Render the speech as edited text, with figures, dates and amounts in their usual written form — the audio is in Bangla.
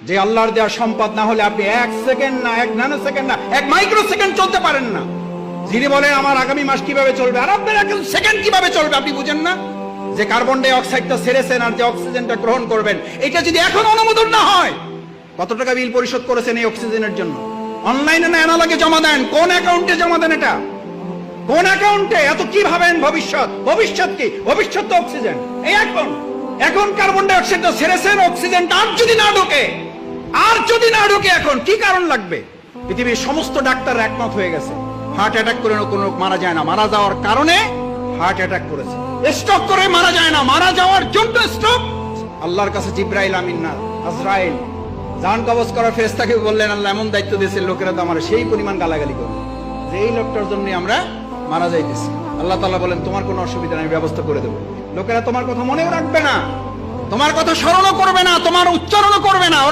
যে আল্লাহর দেওয়া সম্পদ না হলে আপনি 1 সেকেন্ড না, 1 ন্যানো সেকেন্ড না, 1 মাইক্রো সেকেন্ড চলতে পারেন না। যিনি বলেন আমার আগামী মাস কিভাবে চলবে, আর আপনার 1 সেকেন্ড কিভাবে চলবে আপনি বুঝেন না? যে কার্বন ডাই অক্সাইডটা ছেড়েছেন আর যে অক্সিজেনটা গ্রহণ করবেন, এটা যদি এখন অনুমোদন না হয়, কত টাকা বিল পরিশোধ করেছেন এই অক্সিজেনের জন্য? অনলাইনে না অ্যানালগে জমা দেন? কোন অ্যাকাউন্টে জমা দেন? এটা কোন অ্যাকাউন্টে? এত কি ভাবেন ভবিষ্যৎ? ভবিষ্যৎ কি? ভবিষ্যৎ তো অক্সিজেন। এই এখন কার্বন ডাই অক্সাইডটা ছেড়েছেন, অক্সিজেনটা আর যদি না ঢোকে এখন কি কারণ লাগবে? পৃথিবীর সমস্ত ডাক্তার একমত হয়ে গেছে হার্ট অ্যাটাক করে কোনো লোক মারা যায় না, মারা যাওয়ার কারণে হার্ট অ্যাটাক করেছে। স্ট্রোক করে মারা যায় না, মারা যাওয়ার জন্য স্ট্রোক। আল্লাহর কাছে জিব্রাইল আমিন না, আজরাইল জান কবজ করার ফেরেশতাকে বললেন, আল্লাহ এমন দায়িত্ব দিয়েছেন, লোকেরা তো আমার সেই পরিমাণ গালাগালি করবে যে এই লোকটার জন্য আমরা মারা যাইতেছি। আল্লাহ তাআলা বলেন, তোমার কোনো অসুবিধা নেই, ব্যবস্থা করে দেবো। লোকেরা তোমার কথা মনেও রাখবে না, তোমার কথা স্মরণও করবে না, তোমার উচ্চারণও করবে না।